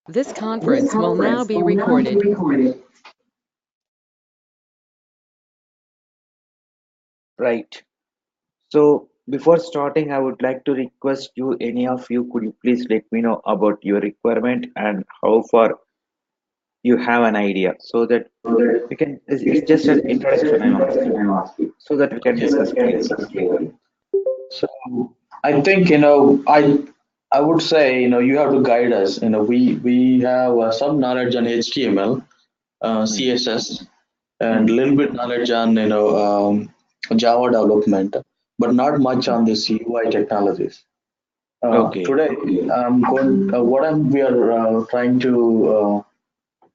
This This conference will now conference be will now be recorded. recorded. Right. So before starting, I would like to request you, any of you, could you please let me know about your requirement and how far you have an idea so that So that we can, it's it just is an just introduction an I'm asking, introduction I'm asking, so that we can so that discuss we can clearly. discuss clearly. So I think I would say you have to guide us. We have some knowledge on HTML, Hmm. CSS, and Hmm. a little bit knowledge on Java development, but not much Hmm. on this UI technologies. Okay. Today, we are trying to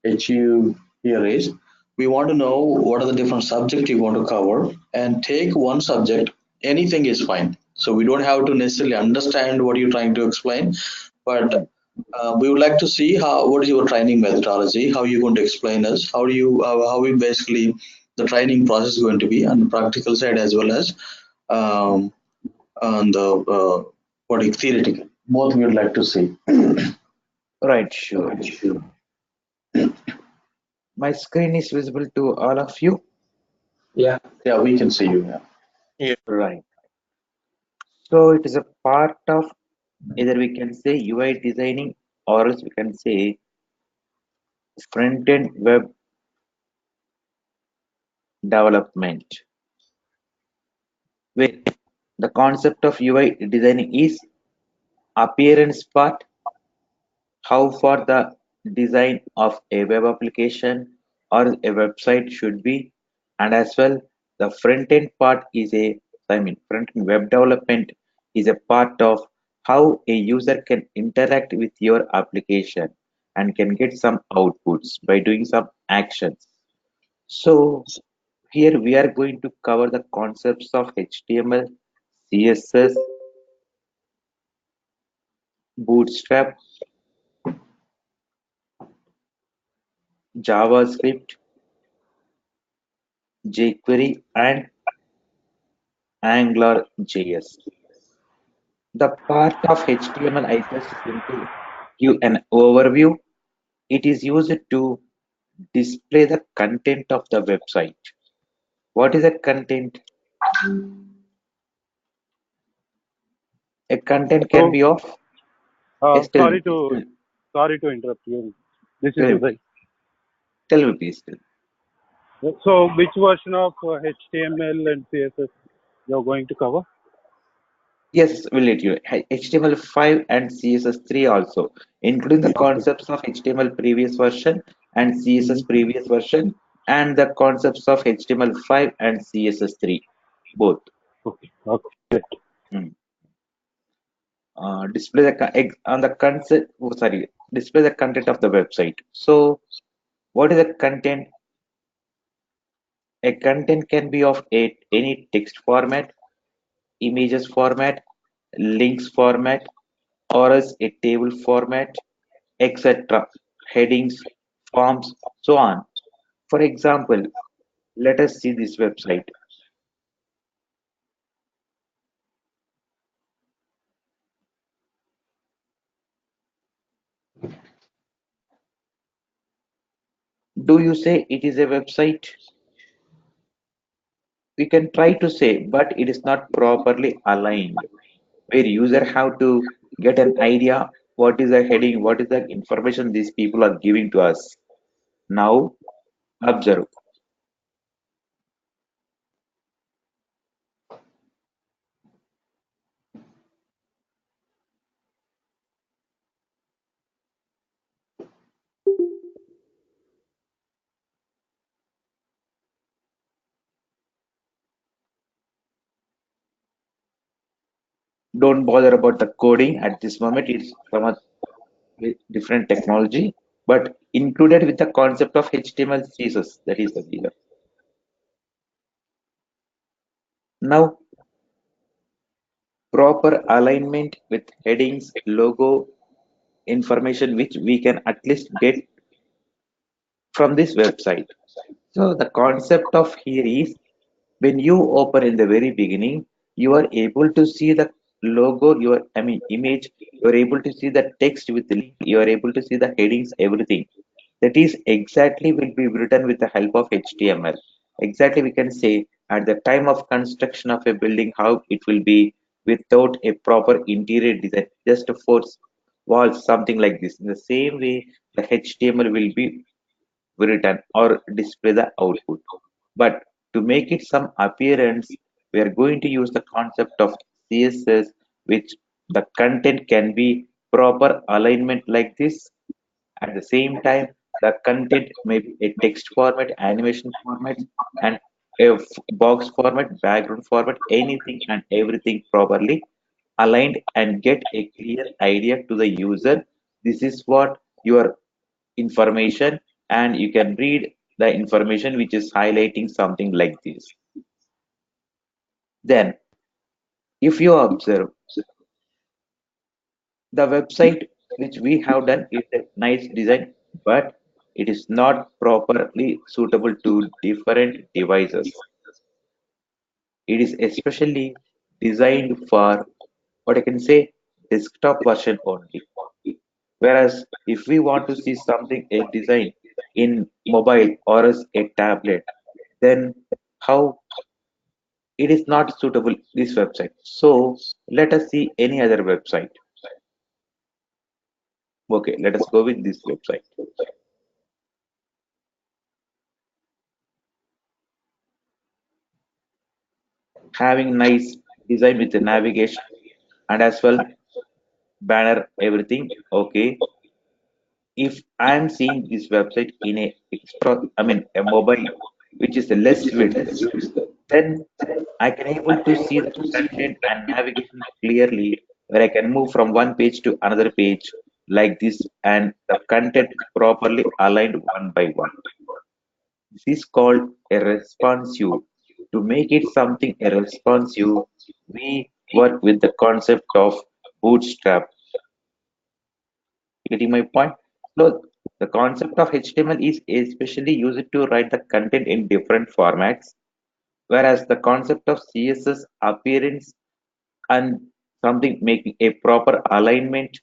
achieve here is we want to know what are the different subjects you want to cover and take one subject. Anything is fine. So we don't have to necessarily understand what you're trying to explain, but Hmm. we would like to see what is your training methodology, how you're going to explain us, how we basically the training process is going to be on the practical side as well as um, on the what is theoretical. Both we would like to see. Right, sure. Sure. My screen is visible to all of you. Yeah, yeah, we can see you. Yeah. Right. So it is a part of, either we can say UI designing, or else we can say front-end web development, where the concept of UI designing is appearance part, how far the design of a web application or a website should be, and as well the front-end part is front-end web development is a part of how a user can interact with your application and can get some outputs by doing some actions. So here we are going to cover the concepts of HTML, CSS, Bootstrap, JavaScript, jQuery, and AngularJS. The part of HTML I just want to give an overview. It is used to display the content of the website. What is a content? A content can So, be of, yes, tell me sorry please. to interrupt you. This is Tell me Uday. please. Tell me please. Tell me. So, which version of HTML and CSS you're going to cover? Yes, we'll let you. HTML5 and CSS3 also, including the Okay. concepts of HTML previous version and CSS Mhm. previous version, and the concepts of HTML5 and CSS3, both. Okay. Okay. Great. Hmm. Display the on the concept. Oh, sorry, display the content of the website. So, what is a content? A content can be of any text format, images format, links format, or as a table format, etc., headings, forms, so on. For example, let us see this website. Do you say it is a website? We can try to say, but it is not properly aligned, where user have to get an idea what is the heading, what is the information these people are giving to us. Now, observe. Don't bother about the coding at this moment. It's from a different technology, but included with the concept of HTML CSS. That is the deal. Now, proper alignment with headings, logo, information which we can at least get from this website. So the concept of here is when you open in the very beginning, you are able to see the logo, your image, you are able to see the text with the link, you are able to see the headings, everything. That is exactly will be written with the help of HTML. Exactly, we can say at the time of construction of a building how it will be without a proper interior design, just for walls, something like this. In the same way, the HTML will be written or display the output. But to make it some appearance, we are going to use the concept of CSS, which the content can be proper alignment like this. At the same time, the content may be a text format, animation format, and a box format, background format, anything and everything properly aligned and get a clear idea to the user. This is what your information, and you can read the information which is highlighting something like this. Then, if you observe the website which we have done is a nice design, but it is not properly suitable to different devices. It is especially designed for what I can say desktop version only. Whereas if we want to see something a design in mobile or as a tablet, then how it is not suitable this website. So let us see any other website. Okay, let us go with this website. Having nice design with the navigation and as well banner everything. Okay, if I am seeing this website in a extra, a mobile which is a less width, then I can able to see the content and navigation clearly, where I can move from one page to another page like this, and the content is properly aligned one by one. This is called a responsive. To make it something a responsive, we work with the concept of bootstrap. Getting my point? So the concept of HTML is especially used to write the content in different formats, whereas the concept of CSS appearance and something making a proper alignment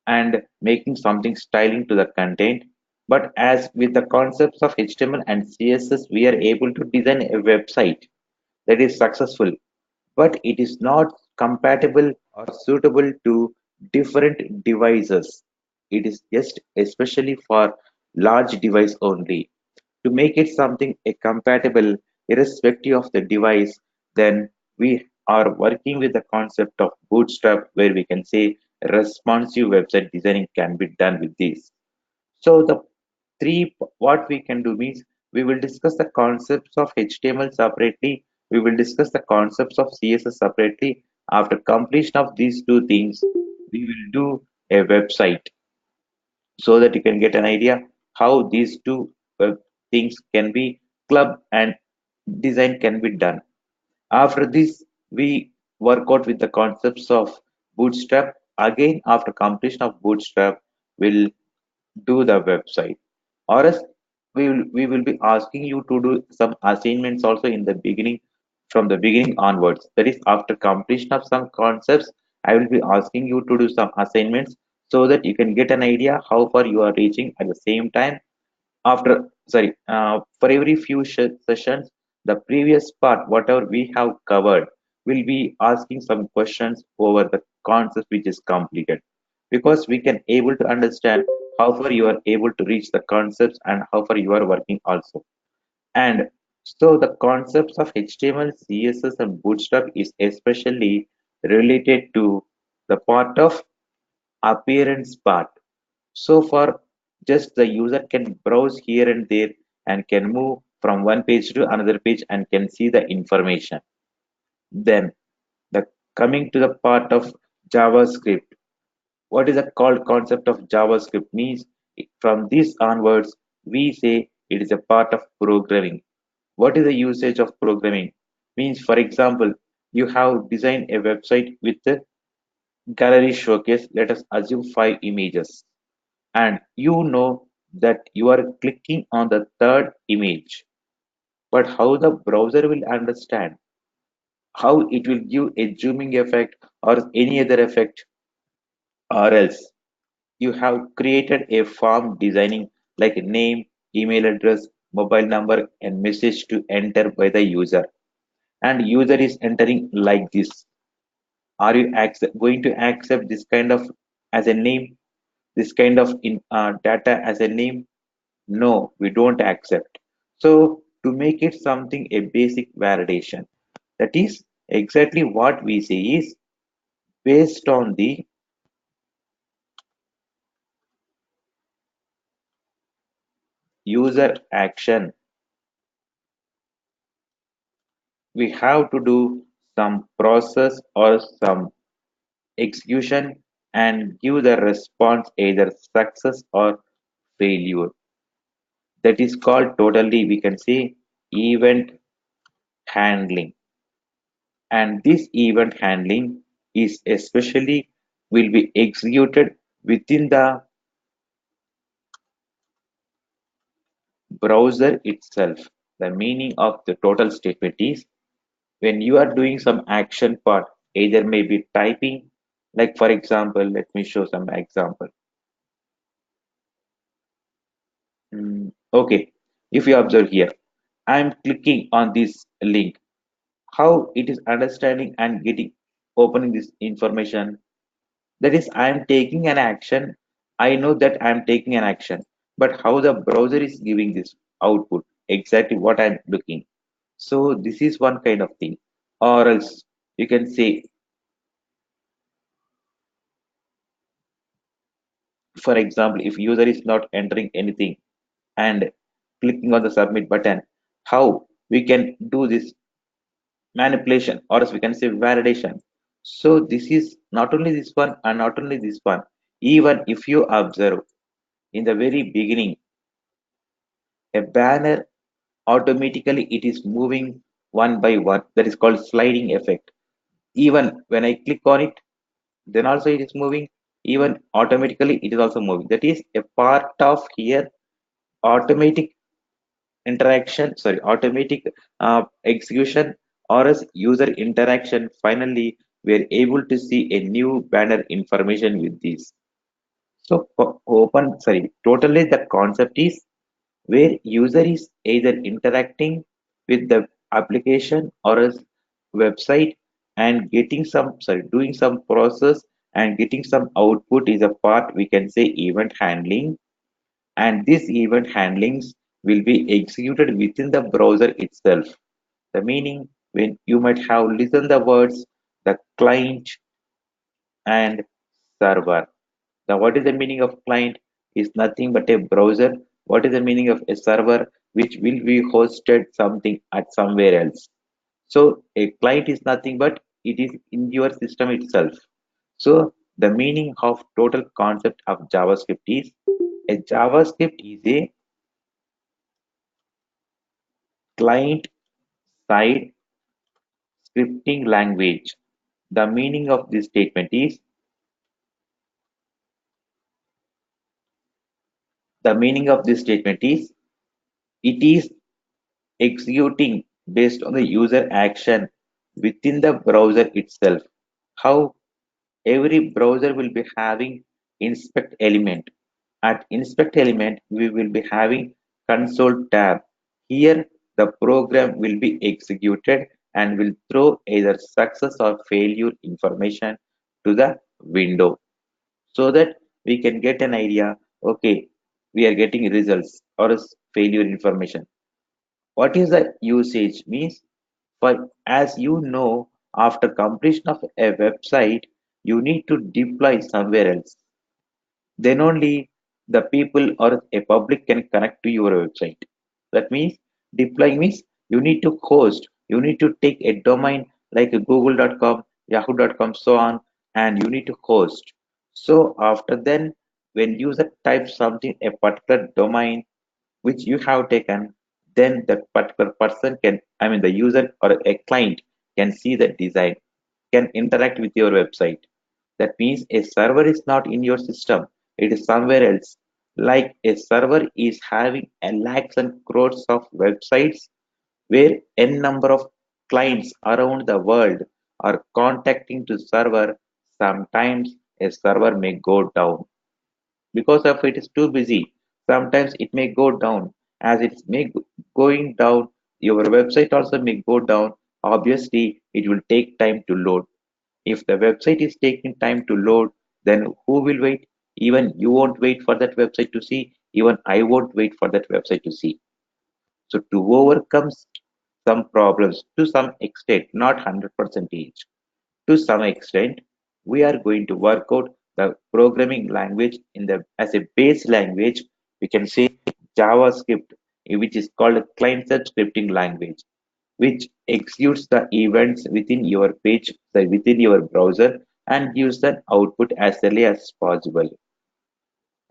and making something styling to the content. But as with the concepts of HTML and CSS, we are able to design a website that is successful, but it is not compatible or suitable to different devices. It is just especially for large device only. To make it something a compatible irrespective of the device, then we are working with the concept of bootstrap where we can say responsive website designing can be done with this. So the what we can do means we will discuss the concepts of HTML separately. We will discuss the concepts of CSS separately. After completion of these two things, we will do a website so that you can get an idea how these two things can be clubbed and design can be done. After this, we work out with the concepts of Bootstrap. Again, after completion of Bootstrap, we'll do the website. Or else we will be asking you to do some assignments also in the beginning, from the beginning onwards. That is, after completion of some concepts, I will be asking you to do some assignments so that you can get an idea how far you are reaching. At the same time, after sorry for every few sessions, the previous part whatever we have covered will be asking some questions over the concept which is completed, because we can able to understand how far you are able to reach the concepts and how far you are working also. And so the concepts of HTML, CSS, and Bootstrap is especially related to the part of appearance part. So far, just the user can browse here and there and can move from one page to another page and can see the information. Then the coming to the part of JavaScript. What is the called concept of JavaScript means from this onwards we say it is a part of programming. What is the usage of programming? Means for example, you have designed a website with the gallery showcase, let us assume 5 images, and you know that you are clicking on the third image, but how the browser will understand, how it will give a zooming effect or any other effect, or else you have created a form designing like name, email address, mobile number, and message to enter by the user. And user is entering like this. Are you going to accept this kind of as a name, this kind of data as a name? No, we don't accept. So to make it something a basic validation, that is exactly what we say is based on the user action. We have to do some process or some execution and give the response either success or failure. That is called totally, we can say, event handling. And this event handling is especially will be executed within the browser itself. The meaning of the total statement is when you are doing some action part, either maybe typing, like for example, let me show some example. Okay, if you observe here, I am clicking on this link. How it is understanding and getting opening this information. That is, I am taking an action. I know that I am taking an action, but how the browser is giving this output, exactly what I am looking. So this is one kind of thing. Or else you can say, for example, if user is not entering anything and clicking on the submit button, how we can do this manipulation, or else we can say validation. So this is not only this one and not only this one. Even if you observe in the very beginning, a banner automatically it is moving one by one. That is called sliding effect. Even when I click on it, then also it is moving. Even automatically it is also moving. That is a part of here automatic interaction, sorry, automatic execution or as user interaction. Finally, we are able to see a new banner information with this. So open, sorry, totally the concept is where user is either interacting with the application or a website and getting some, sorry, doing some process and getting some output is a part we can say event handling, and this event handlings will be executed within the browser itself. The meaning when you might have listened the words the client and server. Now, what is the meaning of client? Is nothing but a browser. What is the meaning of a server? Which will be hosted something at somewhere else. So a client is nothing but it is in your system itself. So the meaning of total concept of JavaScript is a JavaScript is a client side scripting language. The meaning of this statement is the meaning of this statement is it is executing based on the user action within the browser itself. How every browser will be having inspect element. At inspect element, we will be having console tab. Here, the program will be executed and will throw either success or failure information to the window so that we can get an idea. Okay, we are getting results or failure information. What is the usage means? For as you know, after completion of a website, you need to deploy somewhere else. Then only the people or a public can connect to your website. That means deploying means you need to host, you need to take a domain like google.com, yahoo.com, so on, and you need to host. So after then, when user types something, a particular domain, which you have taken, then that particular person can, I mean, the user or a client can see the design, can interact with your website. That means a server is not in your system, it is somewhere else. Like a server is having a lakhs and crores of websites where n number of clients around the world or contacting to server, sometimes a server may go down because of it is too busy. Sometimes it may go down. As it's going down, your website also may go down. Obviously, it will take time to load. If the website is taking time to load, then who will wait? Even you won't wait for that website to see. Even I won't wait for that website to see. So to overcome some problems to some extent, not 100% to some extent, we are going to work out the programming language in the as a base language. We can say JavaScript, which is called a client-side scripting language, which executes the events within your page, within your browser, and gives an output as early as possible.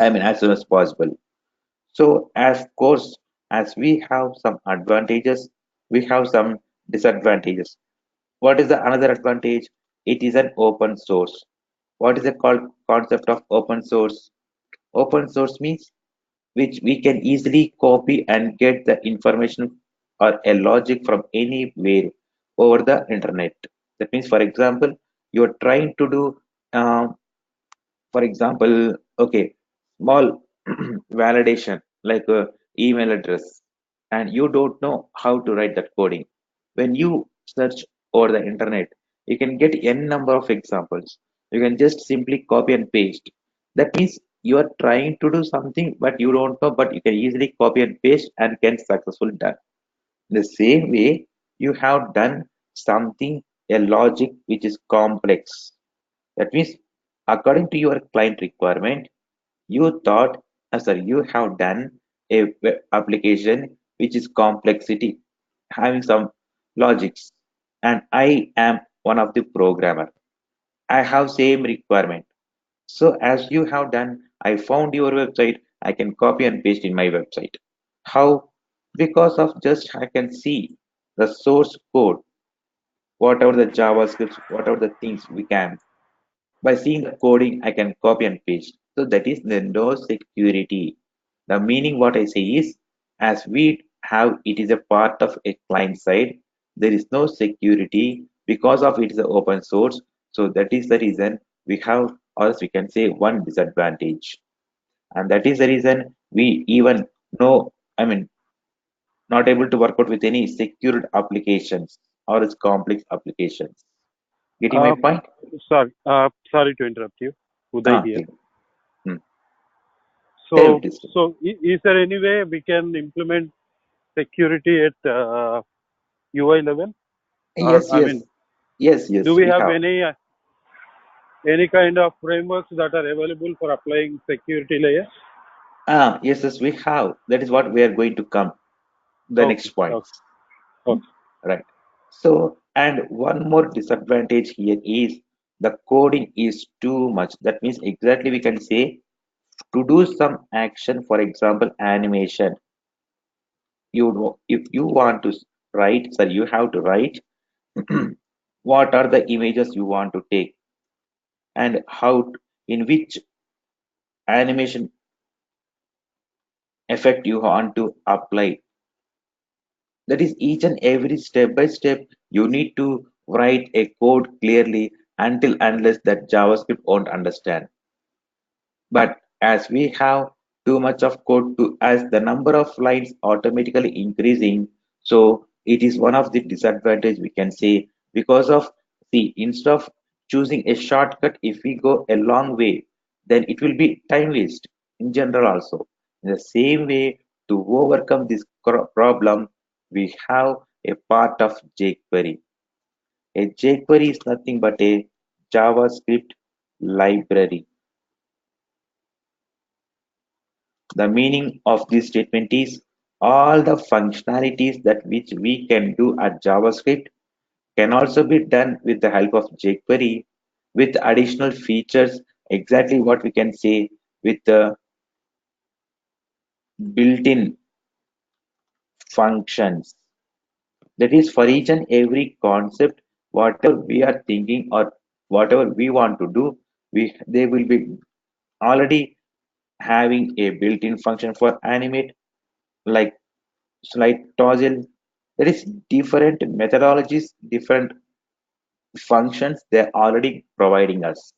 I mean, as soon as possible. So, as course, as we have some advantages, we have some disadvantages. What is the another advantage? It is an open source. What is the called concept of open source? Open source means which we can easily copy and get the information or a logic from anywhere over the internet. That means, for example, you are trying to do, uh, for example, okay, small validation like a email address, and you don't know how to write that coding. When you search over the internet, you can get n number of examples. You can just simply copy and paste. That means you are trying to do something but you don't know, but you can easily copy and paste and get successful done. The same way, you have done something, a logic which is complex. That means, according to your client requirement, you thought, sorry, you have done a web application which is complexity, having some logics, and I am one of the programmer. I have same requirement. So as you have done, I found your website. I can copy and paste in my website. How? Because of just I can see the source code, whatever the JavaScript, whatever the things we can. By seeing the coding, I can copy and paste. So that is the no security. The meaning what I say is, as we have it is a part of a client side, there is no security because of it is a open source. So that is the reason we have, or else we can say one disadvantage. And that is the reason we even know, I mean, not able to work out with any secured applications or its complex applications. Getting my Uh, point? sorry to interrupt you. Uday here. Please. Hmm. Tell So, it is. is there any way we can implement security at UI level? Or Yes, I yes, mean, yes, do yes, we we have have. any kind of frameworks that are available for applying security layers? Yes, yes, we have. That is what we are going to come the next Okay, okay, points. Hmm? okay. Right. So, and one more disadvantage here is the coding is too much. That means exactly we can say to do some action, for example, animation. If you want to write, sir, you have to write what are the images you want to take and in which animation effect you want to apply. That is each and every step by step you need to write a code clearly until unless that JavaScript won't understand. But as we have too much of code to as the number of lines automatically increasing, so it is one of the disadvantage we can say because of see instead of choosing a shortcut, if we go a long way, then it will be time waste in general also. In the same way, to overcome this problem, we have a part of jQuery. A jQuery is nothing but a JavaScript library. The meaning of this statement is all the functionalities that which we can do at JavaScript can also be done with the help of jQuery with additional features, exactly what we can say with the built-in functions. That is for each and every concept, whatever we are thinking or whatever we want to do, they will be already having a built-in function for animate like slide toggle. There is different methodologies, different functions they're already providing us.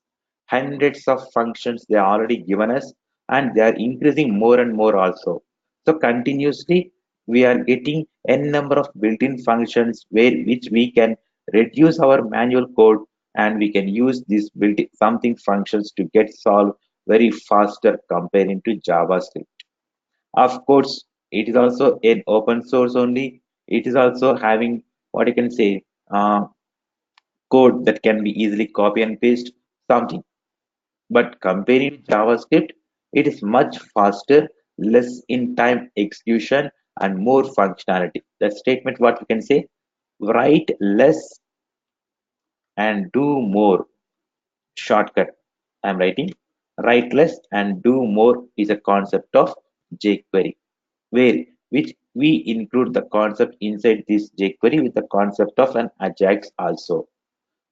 Hundreds of functions they are already given us, and they are increasing more and more also. So continuously we are getting n number of built-in functions where which we can reduce our manual code, and we can use these built something functions to get solved very faster comparing to JavaScript. Of course, it is also an open source only. It is also having what you can say code that can be easily copy and paste something. But comparing to JavaScript, it is much faster, less in time execution, and more functionality. That statement, what we can say, write less and do more. Shortcut. I'm writing write less and do more is a concept of jQuery, where which we include the concept inside this jQuery with the concept of an Ajax also.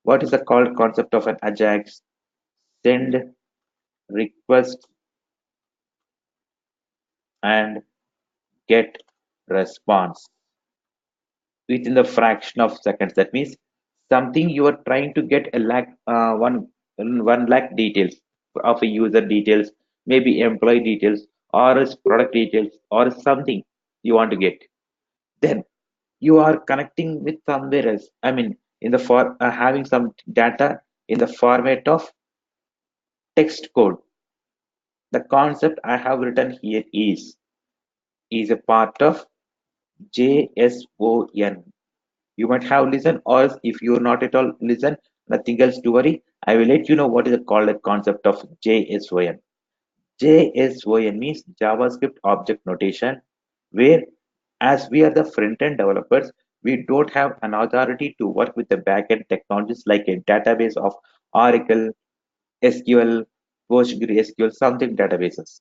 What is the called concept of an Ajax? Send request and get response within the fraction of seconds. That means something you are trying to get a lakh, 1 lakh details of a user details, maybe employee details, or its product details, or something you want to get. Then you are connecting with somewhere else. I mean, in the for having some data in the format of text code. The concept I have written here is a part of JSON. You might have listened, or if you're not at all listen, nothing else to worry. I will let you know what is called a concept of JSON. JSON means JavaScript Object Notation, where as we are the front-end developers, we don't have an authority to work with the back-end technologies like a database of Oracle, SQL, PostgreSQL, something databases.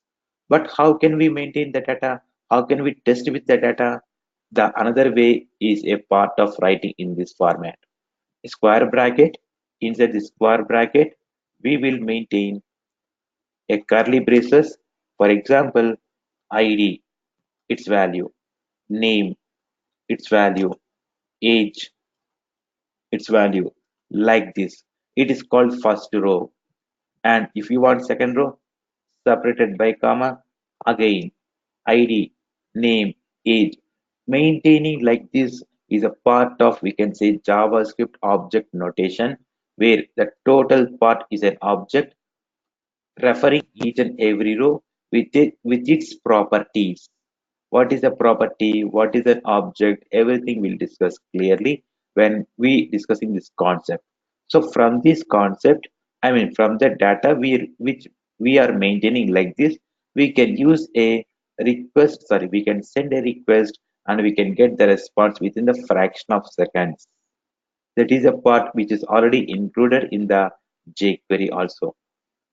But how can we maintain the data? How can we test with the data? The another way is a part of writing in this format. Square bracket. Inside the square bracket, we will maintain a curly braces. For example, ID, its value, name, its value, age, its value, like this. It is called first row. And if you want second row, separated by comma, again, ID, name, age. Maintaining like this is a part of, we can say, JavaScript object notation, where the total part is an object referring each and every row with its properties. What is a property? What is an object? Everything we'll discuss clearly when we discussing this concept. So from this concept, I mean from the data which we are maintaining like this, we can use a request, sorry, we can send a request and we can get the response within the fraction of seconds. That is a part which is already included in the jQuery also.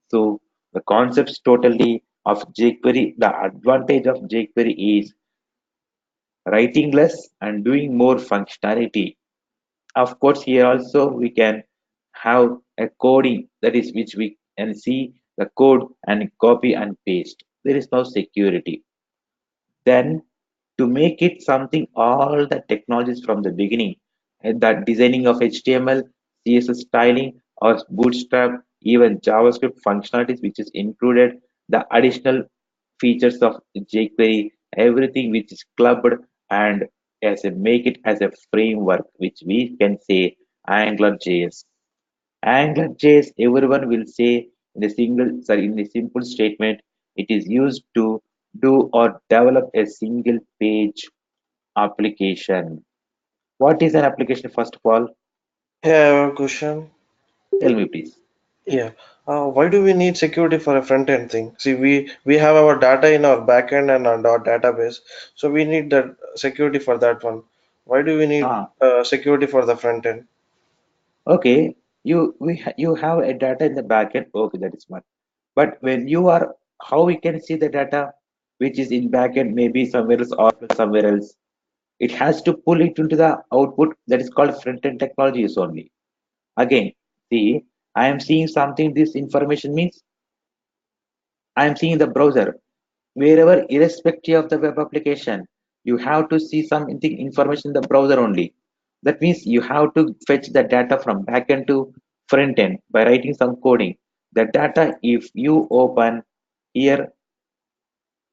So the concepts totally of jQuery, the advantage of jQuery is writing less and doing more functionality. Of course, here also we can have a coding that is which we can see the code and copy and paste. There is no security. Then to make it something, all the technologies from the beginning, and that designing of HTML, CSS styling, or Bootstrap, even JavaScript functionalities, which is included, the additional features of jQuery, everything which is clubbed and as a make it as a framework, which we can say AngularJS. AngularJS, everyone will say in a in a simple statement, it is used to do or develop a single page application. What is an application, first of all? Hey, I have a question. Tell me, please. Yeah. Why do we need security for a front end thing? See, we have our data in our backend and our database, so we need that security for that one. Why do we need Ah, security for the front end? okay. You have a data in the backend. Okay, that is one. But when you are, how we can see the data which is in backend, maybe somewhere else or somewhere else. It has to pull it into the output that is called front-end technologies only. Again, see, I am seeing something, this information means I am seeing the browser. Wherever, irrespective of the web application, you have to see something information in the browser only. That means you have to fetch the data from backend to front end by writing some coding. The data, if you open here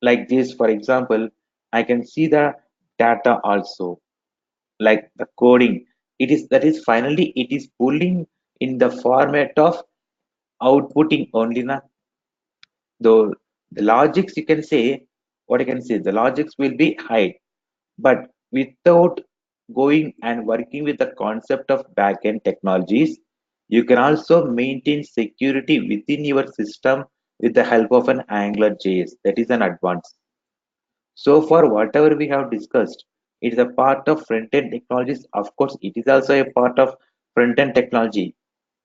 like this, for example, I can see the data also, like the coding. It is that is finally it is pulling in the format of outputting only na. Though the logics you can say what I can say the logics will be hide, but without going and working with the concept of backend technologies, you can also maintain security within your system with the help of an AngularJS. That is an advance. So for whatever we have discussed, it is a part of front-end technologies. Of course, it is also a part of front-end technology.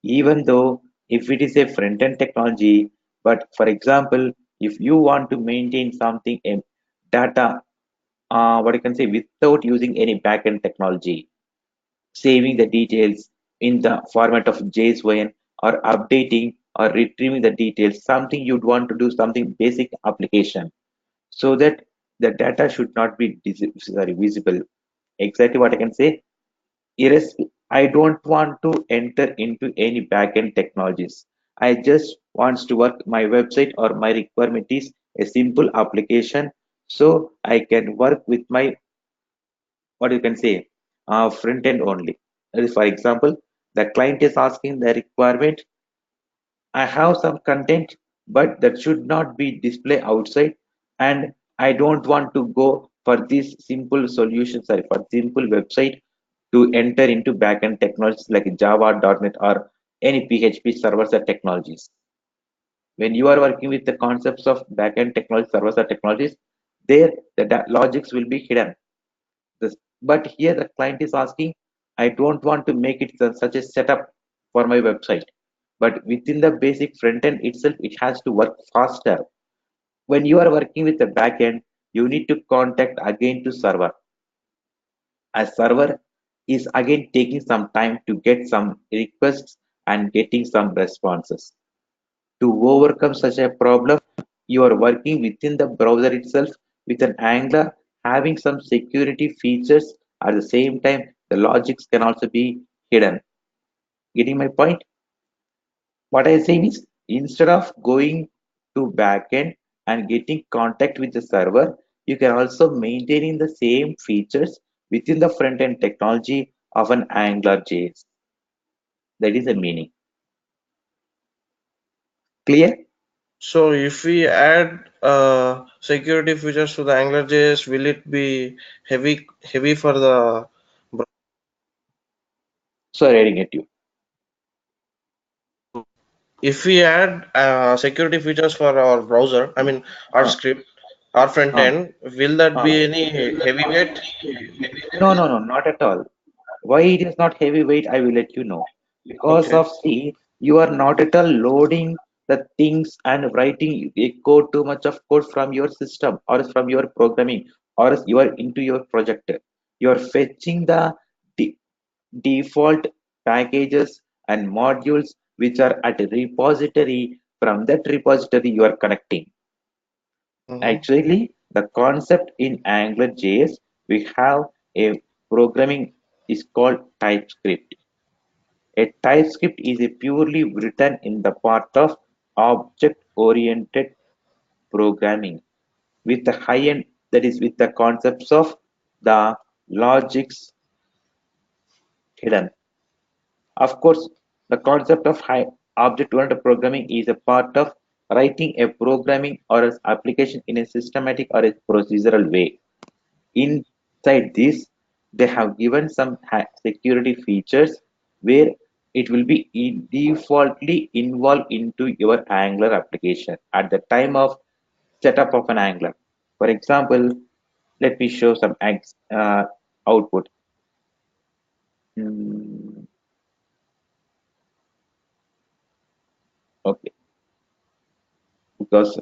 Even though if it is a front-end technology, but for example, if you want to maintain something, a data, what I can say, without using any backend technology, saving the details in the format of JSON or updating or retrieving the details, something you'd want to do, something basic application so that the data should not be visible. Exactly what I can say. I don't want to enter into any backend technologies. I just wants to work my website or my requirement is a simple application, so I can work with my what you can say front end only. That is, for example, the client is asking the requirement. I have some content, but that should not be displayed outside. And I don't want to go for this simple solution, sorry, for simple website to enter into backend technologies like Java, .NET, or any PHP server-side technologies. When you are working with the concepts of backend technology, server-side technologies, there the logics will be hidden. This, but here the client is asking, I don't want to make it such a setup for my website. But within the basic front end itself, it has to work faster. When you are working with the back end, you need to contact again to server. A server is again taking some time to get some requests and getting some responses. To overcome such a problem, you are working within the browser itself with an Angular, having some security features. At the same time, the logics can also be hidden. Getting my point? What I saying is, instead of going to backend and getting contact with the server, you can also maintaining the same features within the front end technology of an AngularJS. That is the meaning. Clear? So if we add security features to the AngularJS, will it be heavy for the Sorry, I didn't get you. if we add security features for our browser, I mean our Uh, script, our front uh, end, will that uh. be any heavyweight? No, no, no, not at all. Why it is not heavyweight, I will let you know. Because Okay. of see, you are not at all loading the things and writing a code too much of code from your system or from your programming or you are into your project. You are fetching the de- default packages and modules which are at a repository. From that repository, you are connecting. Mm-hmm. Actually, the concept in AngularJS, we have a programming is called TypeScript. A TypeScript is a purely written in the part of object-oriented programming with the high end that is with the concepts of the logics hidden. Of course, the concept of high object-oriented programming is a part of writing a programming or an application in a systematic or a procedural way. Inside this, they have given some security features where it will be defaultly involved into your Angular application at the time of setup of an Angular. For example, let me show some output. Hmm, okay, because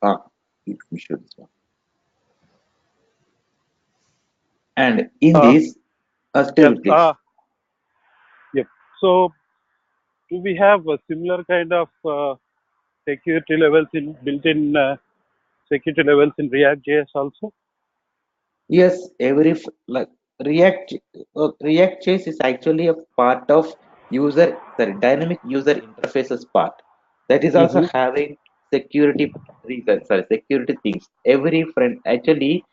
let me show this one. And in Uh, this, yes. still please. Yep. So do we have a similar kind of security levels in built-in security levels in React.js also? Yes, every like. React React.js is actually a part of dynamic user interfaces part that is also Mm-hmm. having security reasons, security things. Every friend actually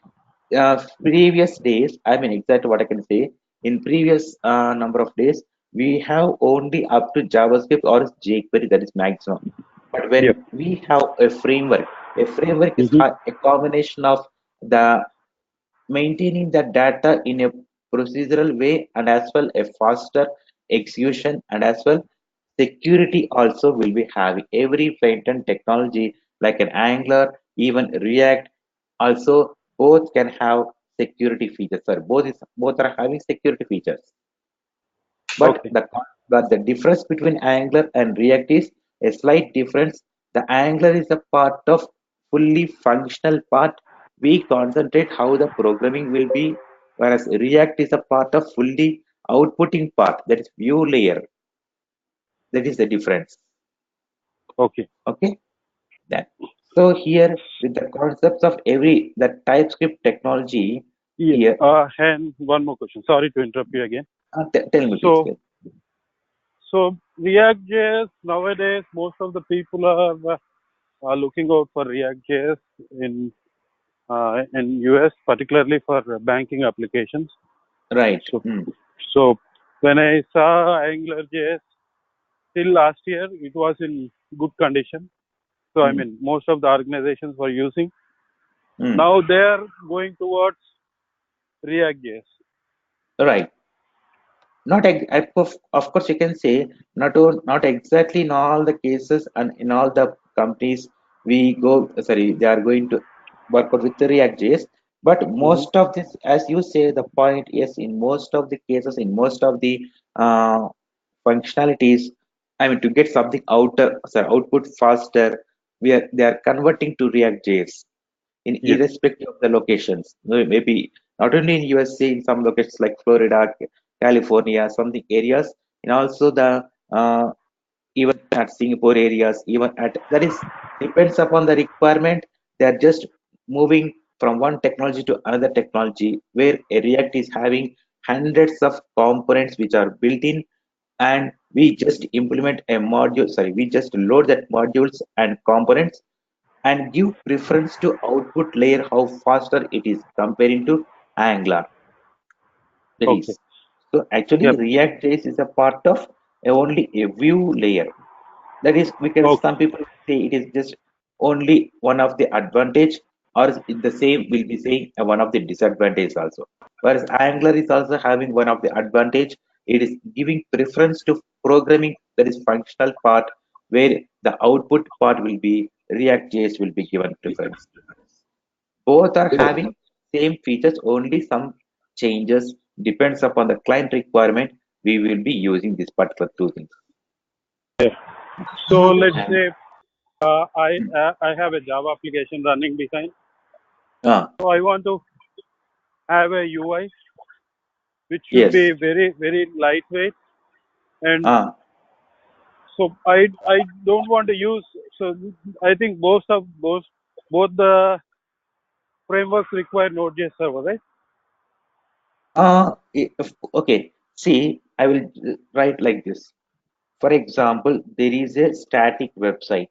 previous days, I mean exactly what I can say. In previous number of days, we have only up to JavaScript or jQuery that is maximum. But Yep. when we have a framework is Mm-hmm. a combination of the maintaining the data in a procedural way and as well a faster execution and as well security also will be having every front-end technology like an Angular, even React also both can have security features. Sorry, both are having security features. But Okay. the difference between Angular and React is a slight difference. The Angular is a part of fully functional part. We concentrate how the programming will be, whereas React is a part of fully outputting part. That is view layer. That is the difference. Okay. Okay. That. So here with the concepts of every the TypeScript technology Yes. here. And one more question. Sorry to interrupt you again. Tell me please. So, so React.js nowadays, most of the people are looking out for React.js in US, particularly for banking applications. Right. So, so when I saw AngularJS till last year, it was in good condition. So I Mm, mean, most of the organizations were using. mm. Now they are going towards React.js. Right. Not of course you can say not exactly in all the cases and in all the companies we go sorry they are going to work out with the React.js, but Mm-hmm. most of this as you say the point yes in most of the cases in most of the uh, functionalities I mean to get something output faster they are converting to React.js in Yes. irrespective of the locations. Maybe not only in USA, in some locations like Florida, California, something areas, and also the even at Singapore areas, even at that is depends upon the requirement. They are just moving from one technology to another technology where a React is having hundreds of components which are built in and we just implement a module sorry we just load that modules and components and give preference to output layer how faster it is comparing to Angular. That Okay. is. So actually Yep. React.js is a part of only a view layer. That is because Okay. some people say it is just only one of the advantage or the same will be saying one of the disadvantage also. Whereas Angular is also having one of the advantage. It is giving preference to programming that is functional part where the output part will be React.js will be given preference. Both are having same features, only some changes depends upon the client requirement. We will be using this particular two things. Yeah. So let's And say I have a Java application running behind. ah So I want to have a UI which should yes be very lightweight, and ah so I don't want to use. So I think both the frameworks require Node.js server, right? okay. See, I will write like this. For example, there is a static website.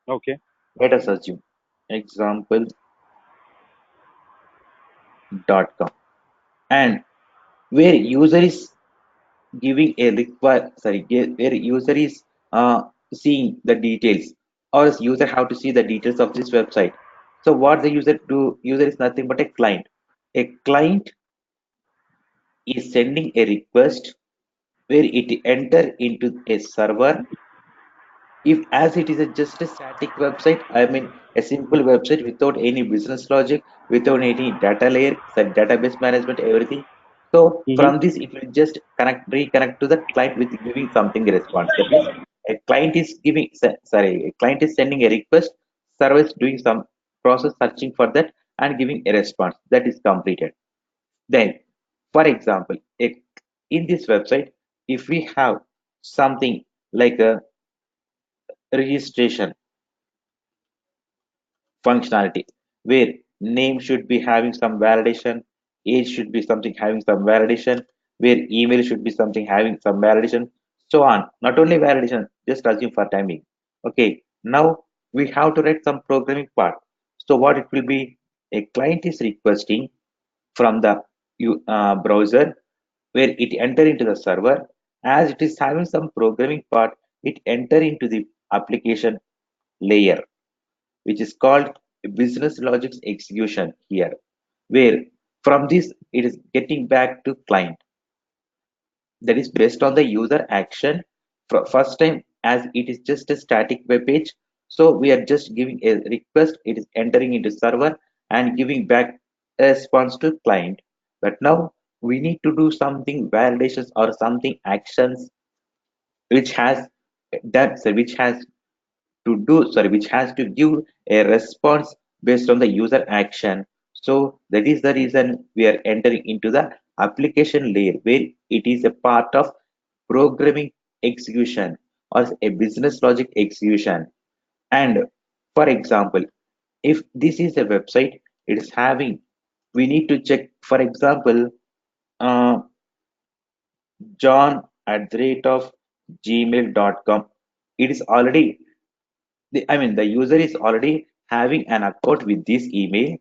Okay. Let us assume example.com and where user is giving a where user is seeing the details or is user have to see the details of this website. So what the user is nothing but a client. A client is sending a request where it enter into a server. If as it is just a static website, I mean a simple website without any business logic, without any data layer, database management, everything. So Mm-hmm. from this it will just reconnect to the client with giving something a response. That means a client is a client is sending a request, server is doing some process searching for that and giving a response that is completed. Then for example in this website if we have something like a registration functionality where name should be having some validation, age should be something having some validation, where email should be something having some validation, so on. Not only validation, just assume for timing. Okay, now we have to write some programming part. So what it will be, a client is requesting from the browser, where it enter into the server. As it is having some programming part, it enter into the application layer, which is called business logic execution here, where from this it is getting back to client. That is based on the user action. First time, as it is just a static web page, so we are just giving a request, it is entering into server and giving back a response to client. But now we need to do something validations or something actions which has that, so which has to do, sorry, which has to give a response based on the user action. So that is the reason we are entering into the application layer, where it is a part of programming execution or a business logic execution. And for example, if this is a website, it is having, we need to check, for example, uh, john at the rate of gmail.com. It is already, I mean, the user is already having an account with this email,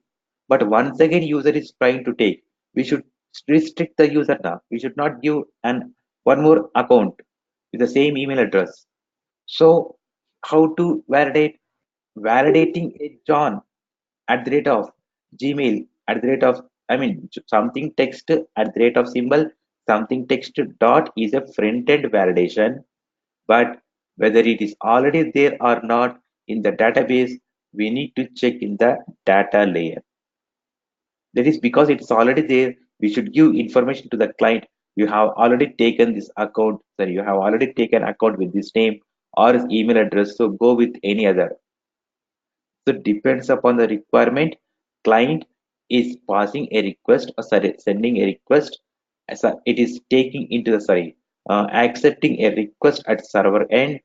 but once again, user is trying to take. We should restrict the user now. We should not give an one more account with the same email address. So, how to validate? Validating a John at the rate of Gmail at the rate of, I mean, something text at the rate of symbol, something text dot is a front end validation. But whether it is already there or not in the database, we need to check in the data layer. That is because it's already there. We should give information to the client. You have already taken this account, sorry, you have already taken account with this name or his email address. So go with any other. So depends upon the requirement. Client is passing a request, or sorry, sending a request. It is taking into the, sorry, accepting a request at server end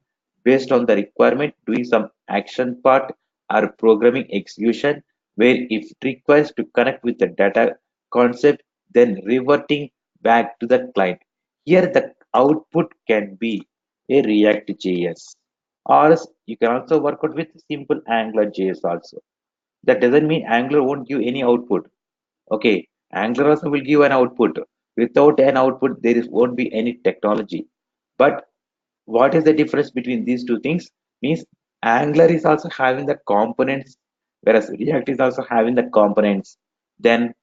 based on the requirement, doing some action part or programming execution, where if it requires to connect with the data concept, then reverting back to the client. Here the output can be a React JS, or else you can also work out with simple AngularJS also. That doesn't mean Angular won't give any output. Okay, Angular also will give an output. Without an output, won't be any technology. But what is the difference between these two things? Means Angular is also having the components, whereas React is also having the components. Then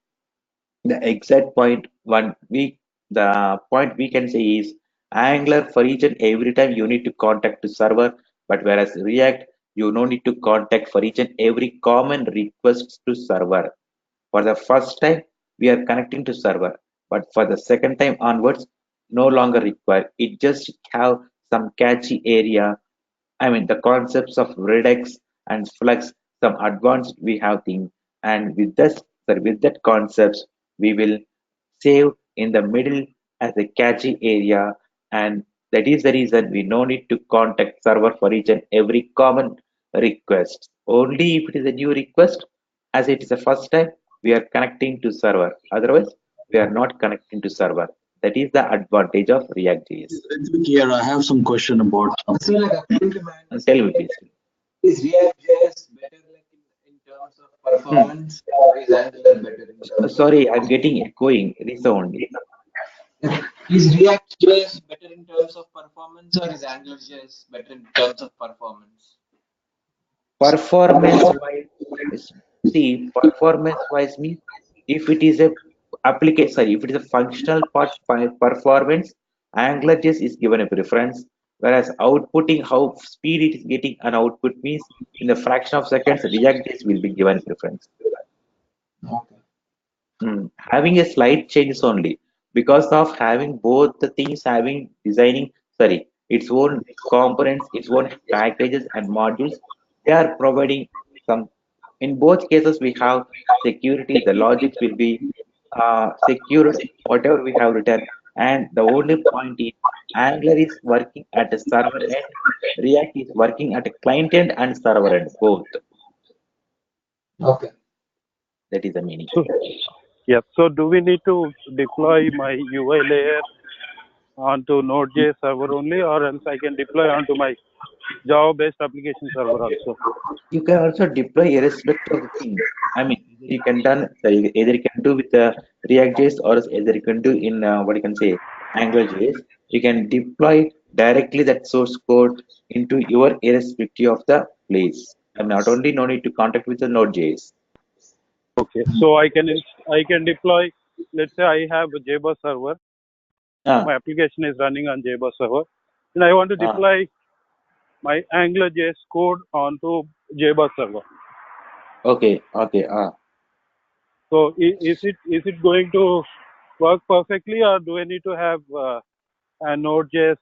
the exact point one we the point we can say is Angular, for each and every time you need to contact to server, but whereas React, you no need to contact for each and every common requests to server. For the first time, we are connecting to server, but for the second time onwards, no longer required. It just have some catchy area. I mean, the concepts of Redux and Flux, some advanced we have things, and with this, sorry, with that concepts, we will save in the middle as a catchy area, and that is the reason we no need to contact server for each and every common request. Only if it is a new request, as it is the first time, we are connecting to server. Otherwise, we are not connecting to server. That is the advantage of React.js. Here, I have some question about. So, like, according to my Tell me, understanding, please. is React.js better like in terms of Hmm. performance, or is Angular better in terms of Sorry, I'm performance? getting echoing resound. Is React.js better in terms of performance, or is AngularJS better in terms of performance? Performance wise, see, performance wise means if it is a application, sorry, if it is a functional part performance, AngularJS is given a preference, whereas outputting how speed it is getting an output means in the fraction of seconds, React.js will be given preference. Okay. Having a slight changes only because of having both the things having designing, sorry, its own components, its own packages and modules. They are providing some. In both cases, we have security. The logics will be secured, whatever we have written. And the only point is Angular is working at a server end, React is working at a client end and server end, both. Okay. That is the meaning. So Yeah. So do we need to deploy my UI layer onto Node.js server only, or else I can deploy onto my Java-based application server also? You can also deploy irrespective of the thing. I mean, you can done either you can do with React.js or else either you can do in what you can say AngularJS. You can deploy directly that source code into your irrespective of the place. I mean, not only no need to contact with the Node.js. Okay. So I can deploy. Let's say I have a JBoss server. Ah, My application is running on JBoss server, and I want to ah, deploy my AngularJS code onto JBoss server. okay, okay, ah. So is it going to work perfectly, or do I need to have a Node.js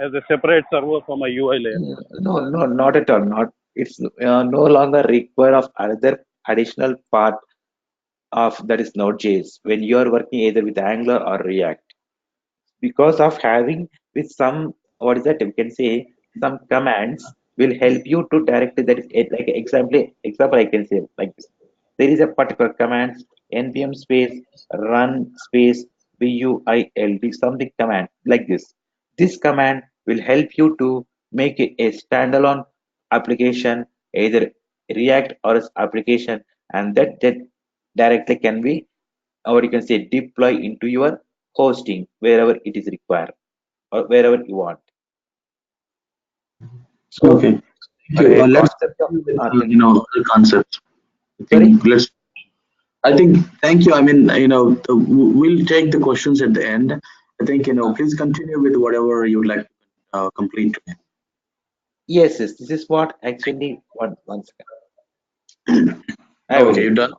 as a separate server for my UI layer? No, no, not at all. Not it's no longer require of another additional part of that is Node.js when you are working either with Angular or React. Because of having with some what is that we can say some commands will help you to directly that is like example I can say like this. There is a particular commands npm space run space build something command like this. This command will help you to make a standalone application either React or its application, and that directly can be or you can say deploy into your hosting wherever it is required or wherever you want. So Okay. Thank you. a Let's concept of continue with tell me. other concepts. I Sorry. think let's. I think thank you. I mean, we'll take the questions at the end. I think please continue with whatever you'd like to complete. Yes, yes. This is what actually one second. I will Okay, let you you done? know.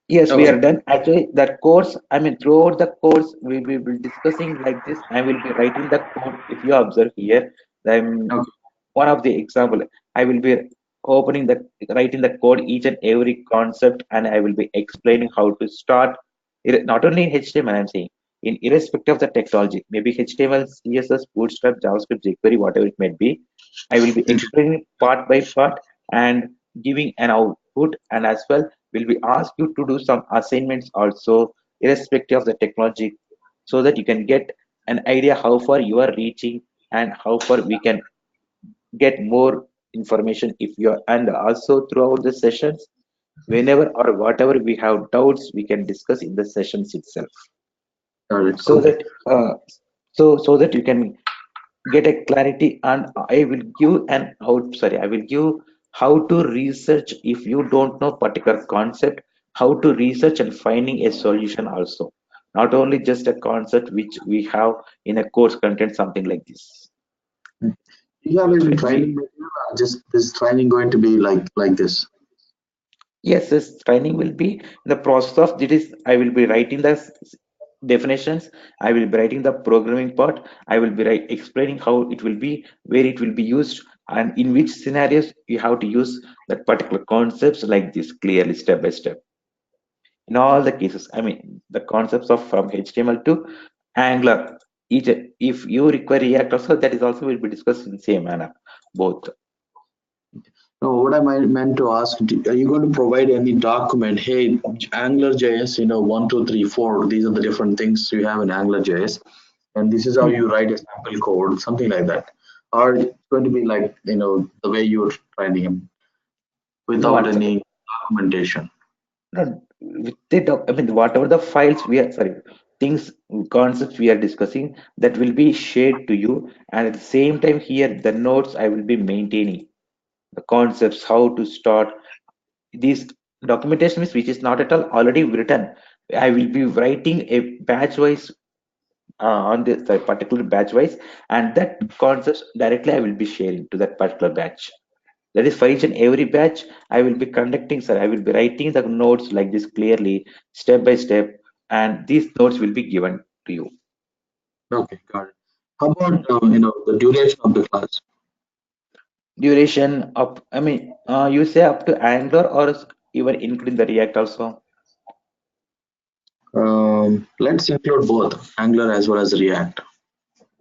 Yes, we are Okay. done. Actually, that course, I mean, throughout the course, we will be discussing like this. I will be writing the code. If you observe here, I'm Okay. one of the example. I will be opening the writing the code each and every concept, and I will be explaining how to start. Not only in HTML, I'm saying in irrespective of the technology, maybe HTML, CSS, Bootstrap, JavaScript, jQuery, whatever it may be. I will be Okay. explaining part by part and giving an output, and as well will be asked you to do some assignments also irrespective of the technology, so that you can get an idea how far you are reaching and how far we can get more information if you are, and also throughout the sessions whenever or whatever we have doubts we can discuss in the sessions itself, Got it. so that so that you can get a clarity. And I will give an out sorry I will give how to research if you don't know particular concept, how to research and finding a solution also, not only just a concept which we have in a course content something like this. Do you have any When we training material? Or just this training going to be like this? Yes, this training will be the process of it is I will be writing the definitions, I will be writing the programming part, I will be explaining how it will be, where it will be used, and in which scenarios you have to use that particular concepts like this clearly step by step. In all the cases, I mean the concepts of from HTML to Angular. Each if you require React also, that is also will be discussed in the same manner, both. No, what I meant to ask, are you going to provide any document? Hey, Angular JS, 1, 2, 3, 4. These are the different things you have in Angular JS, and this is how Hmm. you write a sample code, something like that. Or it's going to be like the way you're training him No, without one second. any documentation. No, with the I mean, whatever the files we are, sorry, things, concepts we are discussing, that will be shared to you. And at the same time, here, the notes I will be maintaining the concepts, how to start these documentation, which is not at all already written. I will be writing a batch wise on this particular batch wise, and that concepts directly I will be sharing to that particular batch. That is for each and every batch, I will be conducting, sir. I will be writing the notes like this clearly, step by step, and these notes will be given to you. Okay, got it. How Hmm. about the duration of the class? Duration up, I mean, you say up to Angular or even including the React also? Let's include both Angular as well as React.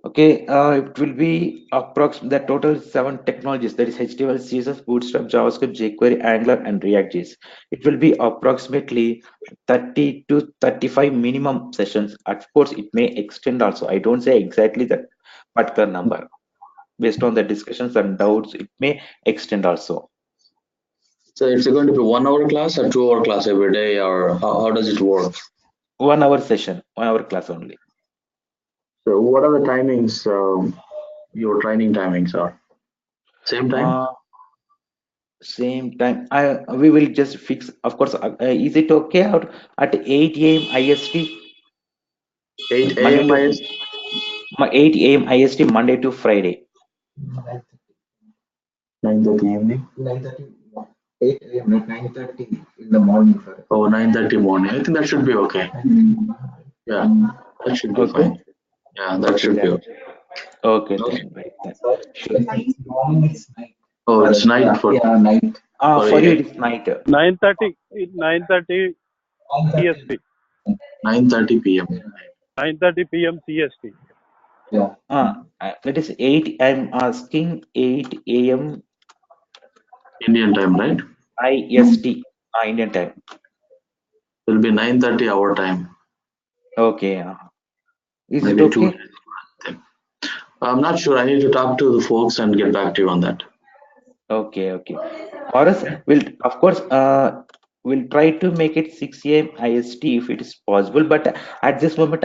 Okay, it will be approximately the total 7 technologies, that is HTML, CSS, Bootstrap, JavaScript, jQuery, Angular, and React.js. It will be approximately 30 to 35 minimum sessions. Of course, it may extend also. I don't say exactly that particular number. Based on the discussions and doubts, it may extend also. So it's going to be 1 hour class or 2 hour class every day, or how does it work? 1 hour session, 1 hour class only. So what are the timings? Your training timings are same time? Uh, Same time. We will just fix. Of course, is it okay out at 8 a.m. IST? 8 Monday a.m. to IS, 8 a.m. IST, Monday to Friday. 9:30 evening. 9:30, 8 a.m. not 9:30 in the morning, sir. Oh, 9:30 morning. I think that should be okay. Yeah, that should be Okay. fine. Yeah, that Okay should be then. okay. Okay Okay. then. Right then. Sir, Sure. morning is night. Oh, it's night for Yeah, night. For you you. it is night. 9:30, 9:30 9:30. CST. 9:30 p.m. 9:30 p.m. CST. Yeah. That is 8. I'm asking 8 a.m. Indian time, right? IST. Indian time. It'll be 9:30 our time. Okay. Is it Maybe two okay? days. I'm not sure. I need to talk to the folks and get back to you on that. Okay. Okay. For us, we'll of course we'll try to make it 6 a.m. IST if it is possible. But at this moment,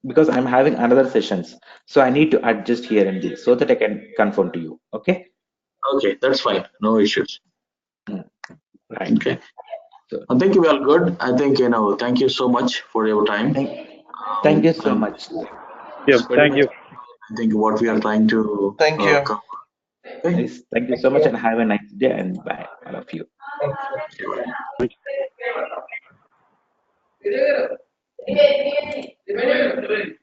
because I'm having another sessions, so I need to adjust here and there so that I can confirm to you. Okay. Okay, that's fine. No issues. Mm, right. Okay. So I think we are good. I think, thank you so much for your time. thank thank you so And much. Yeah, it's pretty thank much, you. I think, what we are trying to Thank you. cover. Okay. Yes, thank you so much and have a nice day and bye, all of you. Thanks, sir. Okay, bye. Thank you.